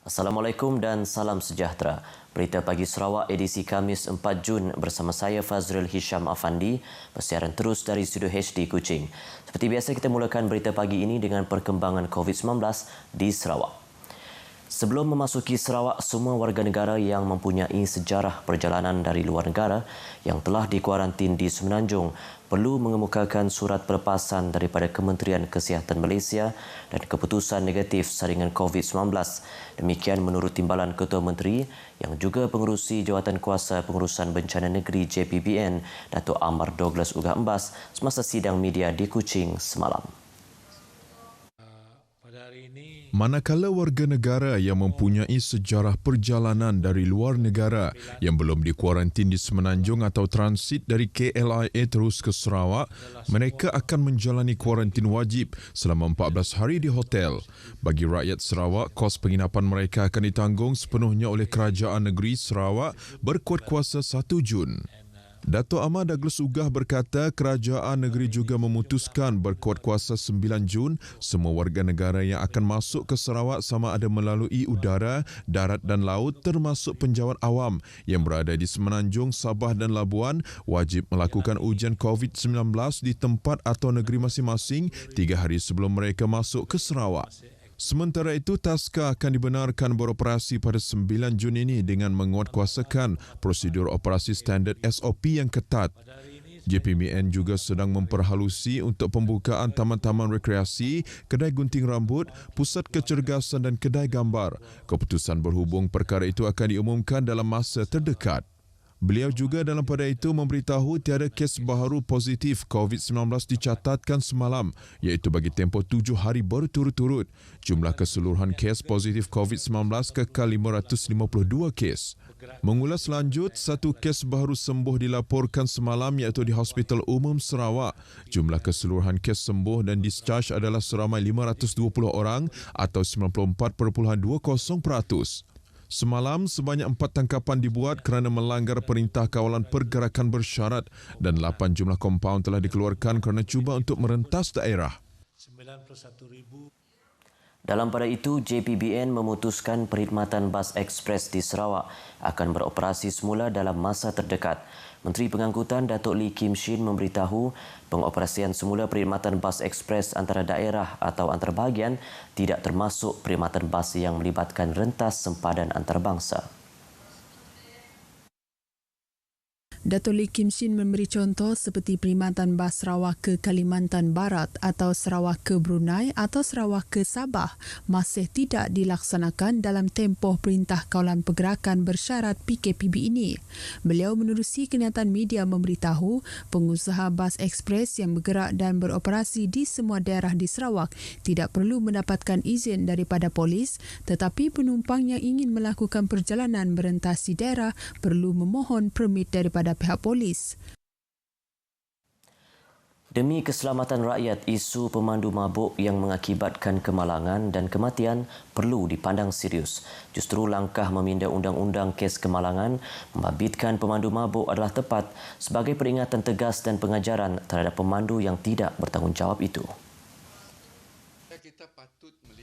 Assalamualaikum dan salam sejahtera. Berita Pagi Sarawak edisi Khamis 4 Jun bersama saya Fazril Hisham Afandi, bersiaran terus dari Studio HD Kuching. Seperti biasa kita mulakan berita pagi ini dengan perkembangan COVID-19 di Sarawak. Sebelum memasuki Sarawak, semua warga negara yang mempunyai sejarah perjalanan dari luar negara yang telah dikuarantin di Semenanjung perlu mengemukakan surat pelepasan daripada Kementerian Kesihatan Malaysia dan keputusan negatif saringan COVID-19. Demikian menurut Timbalan Ketua Menteri yang juga pengerusi Jawatankuasa Pengurusan Bencana Negeri JPBN, Datuk Amar Douglas Ugah Embas semasa sidang media di Kuching semalam. Manakala warga negara yang mempunyai sejarah perjalanan dari luar negara yang belum dikuarantin di Semenanjung atau transit dari KLIA terus ke Sarawak, mereka akan menjalani kuarantin wajib selama 14 hari di hotel. Bagi rakyat Sarawak, kos penginapan mereka akan ditanggung sepenuhnya oleh Kerajaan Negeri Sarawak berkuat kuasa 1 Jun. Datuk Amar Douglas Ugah berkata kerajaan negeri juga memutuskan berkuat kuasa 9 Jun semua warga negara yang akan masuk ke Sarawak sama ada melalui udara, darat dan laut termasuk penjawat awam yang berada di Semenanjung, Sabah dan Labuan wajib melakukan ujian COVID-19 di tempat atau negeri masing-masing 3 hari sebelum mereka masuk ke Sarawak. Sementara itu, Taska akan dibenarkan beroperasi pada 9 Jun ini dengan menguatkuasakan prosedur operasi standard SOP yang ketat. JPBN juga sedang memperhalusi untuk pembukaan taman-taman rekreasi, kedai gunting rambut, pusat kecergasan dan kedai gambar. Keputusan berhubung perkara itu akan diumumkan dalam masa terdekat. Beliau juga dalam pada itu memberitahu tiada kes baharu positif COVID-19 dicatatkan semalam, iaitu bagi tempoh 7 hari berturut-turut. Jumlah keseluruhan kes positif COVID-19 kekal 552 kes. Mengulas lanjut, 1 kes baharu sembuh dilaporkan semalam iaitu di Hospital Umum Sarawak. Jumlah keseluruhan kes sembuh dan discharge adalah seramai 520 orang atau 94.20%. Semalam, sebanyak 4 tangkapan dibuat kerana melanggar Perintah Kawalan Pergerakan Bersyarat dan 8 jumlah kompaun telah dikeluarkan kerana cuba untuk merentas daerah. Dalam pada itu, JPBN memutuskan perkhidmatan bas ekspres di Sarawak akan beroperasi semula dalam masa terdekat. Menteri Pengangkutan Datuk Lee Kim Shin memberitahu pengoperasian semula perkhidmatan bas ekspres antara daerah atau antarbahagian tidak termasuk perkhidmatan bas yang melibatkan rentas sempadan antarabangsa. Datuk Lee Kim Shin memberi contoh seperti perkhidmatan bas Sarawak ke Kalimantan Barat atau Sarawak ke Brunei atau Sarawak ke Sabah masih tidak dilaksanakan dalam tempoh Perintah Kawalan Pergerakan Bersyarat PKPB ini. Beliau menerusi kenyataan media memberitahu pengusaha bas ekspres yang bergerak dan beroperasi di semua daerah di Sarawak tidak perlu mendapatkan izin daripada polis, tetapi penumpang yang ingin melakukan perjalanan merentasi daerah perlu memohon permit daripada pihak polis. Demi keselamatan rakyat, isu pemandu mabuk yang mengakibatkan kemalangan dan kematian perlu dipandang serius. Justru langkah meminda undang-undang kes kemalangan membabitkan pemandu mabuk adalah tepat sebagai peringatan tegas dan pengajaran terhadap pemandu yang tidak bertanggungjawab itu.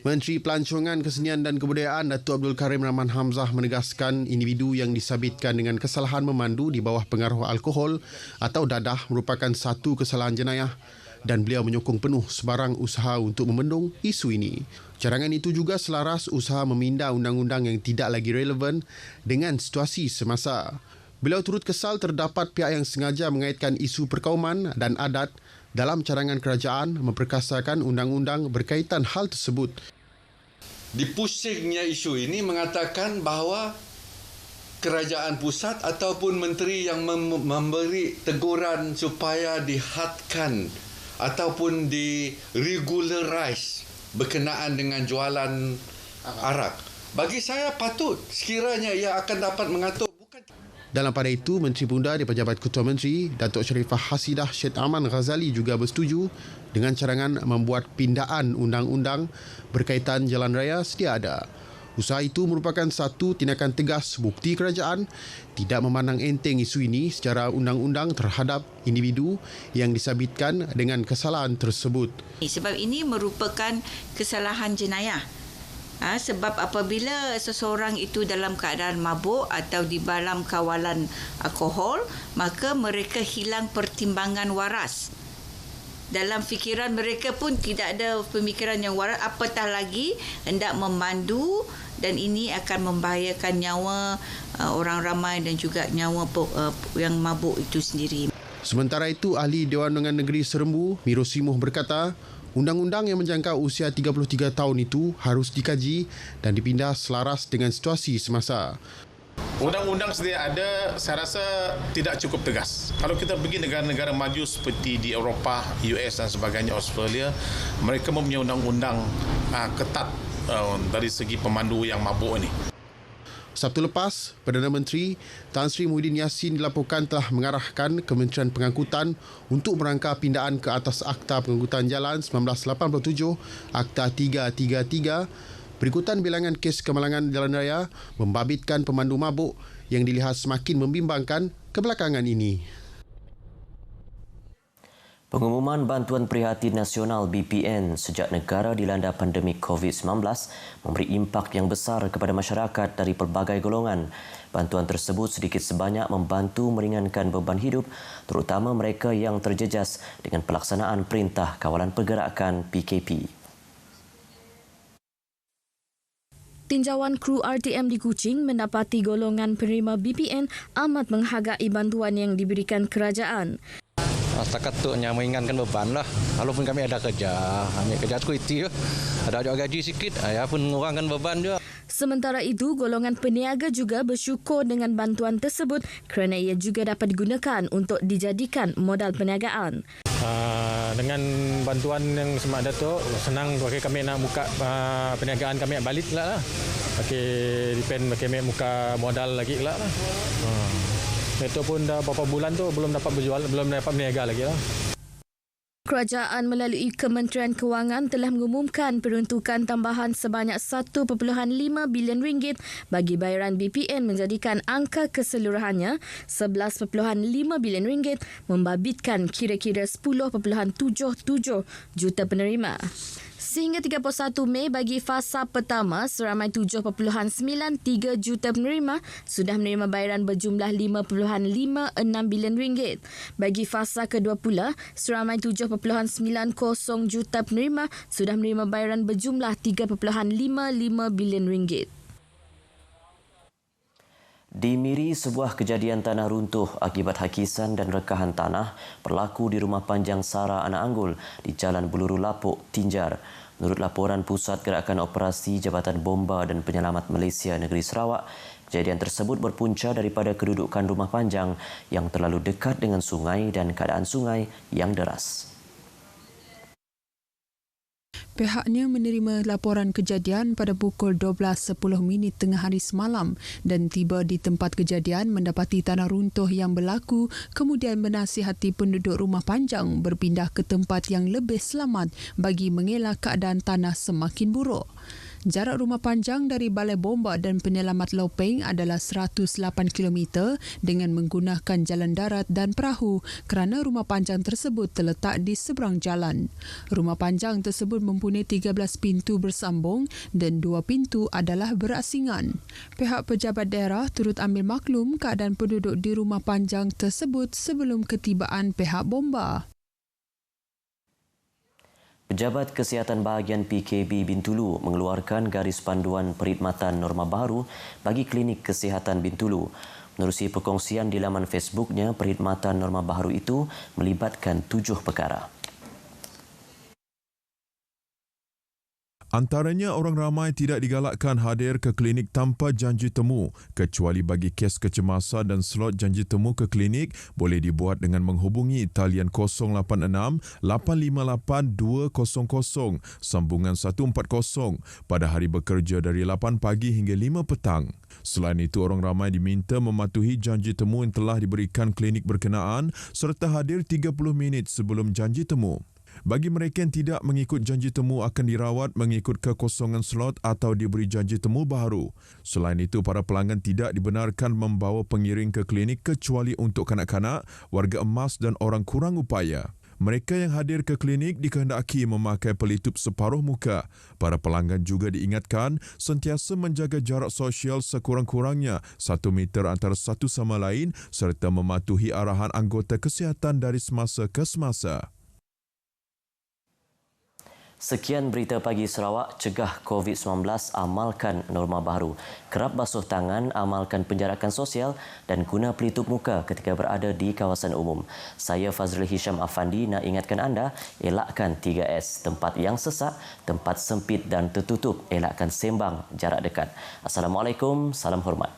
Menteri Pelancongan, Kesenian dan Kebudayaan Datuk Abdul Karim Rahman Hamzah menegaskan individu yang disabitkan dengan kesalahan memandu di bawah pengaruh alkohol atau dadah merupakan satu kesalahan jenayah dan beliau menyokong penuh sebarang usaha untuk membendung isu ini. Carangan itu juga selaras usaha meminda undang-undang yang tidak lagi relevan dengan situasi semasa. Beliau turut kesal terdapat pihak yang sengaja mengaitkan isu perkauman dan adat dalam carangan kerajaan memperkasakan undang-undang berkaitan hal tersebut. Dipusingnya isu ini mengatakan bahawa kerajaan pusat ataupun menteri yang memberi teguran supaya dihadkan ataupun di-regularize berkenaan dengan jualan arak. Bagi saya patut sekiranya ia akan dapat mengatur. Dalam pada itu, Menteri Bunda di Pejabat Ketua Menteri, Datuk Sharifah Hasidah Syed Aman Ghazali juga bersetuju dengan carangan membuat pindaan undang-undang berkaitan jalan raya sedia ada. Usaha itu merupakan satu tindakan tegas bukti kerajaan tidak memandang enteng isu ini secara undang-undang terhadap individu yang disabitkan dengan kesalahan tersebut. Sebab ini merupakan kesalahan jenayah Sebab apabila seseorang itu dalam keadaan mabuk atau di dalam kawalan alkohol, maka mereka hilang pertimbangan waras. Dalam fikiran mereka pun tidak ada pemikiran yang waras, apatah lagi hendak memandu, dan ini akan membahayakan nyawa orang ramai dan juga nyawa yang mabuk itu sendiri. Sementara itu, Ahli Dewan Undangan Negeri Serembu, Miro Simuh berkata, undang-undang yang menjangkau usia 33 tahun itu harus dikaji dan dipindah selaras dengan situasi semasa. Undang-undang sedia ada, saya rasa tidak cukup tegas. Kalau kita pergi negara-negara maju seperti di Eropah, US dan sebagainya, Australia, mereka mempunyai undang-undang ketat dari segi pemandu yang mabuk ini. Sabtu lepas, Perdana Menteri Tan Sri Muhyiddin Yassin dilaporkan telah mengarahkan Kementerian Pengangkutan untuk merangka pindaan ke atas Akta Pengangkutan Jalan 1987, Akta 333, berikutan bilangan kes kemalangan jalan raya membabitkan pemandu mabuk yang dilihat semakin membimbangkan kebelakangan ini. Pengumuman Bantuan Prihatin Nasional BPN sejak negara dilanda pandemik COVID-19 memberi impak yang besar kepada masyarakat dari pelbagai golongan. Bantuan tersebut sedikit sebanyak membantu meringankan beban hidup, terutama mereka yang terjejas dengan pelaksanaan Perintah Kawalan Pergerakan PKP. Tinjauan kru RTM di Kuching mendapati golongan penerima BPN amat menghargai bantuan yang diberikan kerajaan. Setakat tu hanya meringankan beban lah. Walaupun kami ada kerja, kami kerja sekuiti, ada juga gaji sikit, ya pun mengurangkan beban juga. Sementara itu, golongan peniaga juga bersyukur dengan bantuan tersebut kerana ia juga dapat digunakan untuk dijadikan modal perniagaan. Dengan bantuan yang semak Datuk, senang bagi kami nak buka perniagaan kami balik lah. Depend kami buka modal lagi lah. Itu pun dah beberapa bulan tu belum dapat berjual, belum dapat berniaga lagi lah. Kerajaan melalui Kementerian Kewangan telah mengumumkan peruntukan tambahan sebanyak 1.5 bilion ringgit bagi bayaran BPN menjadikan angka keseluruhannya 11.5 bilion ringgit membabitkan kira-kira 10.77 juta penerima. Sehingga 31 Mei bagi fasa pertama, seramai 7.93 juta penerima sudah menerima bayaran berjumlah 5.56 bilion ringgit. Bagi fasa kedua pula, seramai 7.90 juta penerima sudah menerima bayaran berjumlah 3.55 bilion ringgit. Di Miri, sebuah kejadian tanah runtuh akibat hakisan dan rekahan tanah berlaku di Rumah Panjang Sara Anak Anggul di Jalan Beluru Lapuk, Tinjar. Menurut laporan Pusat Gerakan Operasi Jabatan Bomba dan Penyelamat Malaysia Negeri Sarawak, kejadian tersebut berpunca daripada kedudukan rumah panjang yang terlalu dekat dengan sungai dan keadaan sungai yang deras. Pihaknya menerima laporan kejadian pada pukul 12.10 tengah hari semalam dan tiba di tempat kejadian mendapati tanah runtuh yang berlaku, kemudian menasihati penduduk rumah panjang berpindah ke tempat yang lebih selamat bagi mengelak keadaan tanah semakin buruk. Jarak rumah panjang dari Balai Bomba dan Penyelamat Lopeng adalah 108 km dengan menggunakan jalan darat dan perahu kerana rumah panjang tersebut terletak di seberang jalan. Rumah panjang tersebut mempunyai 13 pintu bersambung dan 2 pintu adalah berasingan. Pihak pejabat daerah turut ambil maklum keadaan penduduk di rumah panjang tersebut sebelum ketibaan pihak bomba. Pejabat Kesihatan Bahagian PKB Bintulu mengeluarkan garis panduan perkhidmatan norma baru bagi Klinik Kesihatan Bintulu. Menerusi perkongsian di laman Facebooknya, perkhidmatan norma baru itu melibatkan 7 perkara. Antaranya, orang ramai tidak digalakkan hadir ke klinik tanpa janji temu, kecuali bagi kes kecemasan dan slot janji temu ke klinik boleh dibuat dengan menghubungi talian 086-858-200 sambungan 140 pada hari bekerja dari 8 pagi hingga 5 petang. Selain itu, orang ramai diminta mematuhi janji temu yang telah diberikan klinik berkenaan serta hadir 30 minit sebelum janji temu. Bagi mereka yang tidak mengikut janji temu akan dirawat mengikut kekosongan slot atau diberi janji temu baru. Selain itu, para pelanggan tidak dibenarkan membawa pengiring ke klinik kecuali untuk kanak-kanak, warga emas dan orang kurang upaya. Mereka yang hadir ke klinik dikehendaki memakai pelitup separuh muka. Para pelanggan juga diingatkan sentiasa menjaga jarak sosial sekurang-kurangnya 1 meter antara satu sama lain serta mematuhi arahan anggota kesihatan dari semasa ke semasa. Sekian berita pagi Sarawak, cegah COVID-19, amalkan norma baru. Kerap basuh tangan, amalkan penjarakan sosial dan guna pelitup muka ketika berada di kawasan umum. Saya Fazrul Hisham Afandi nak ingatkan anda, elakkan 3S, tempat yang sesak, tempat sempit dan tertutup, elakkan sembang, jarak dekat. Assalamualaikum, salam hormat.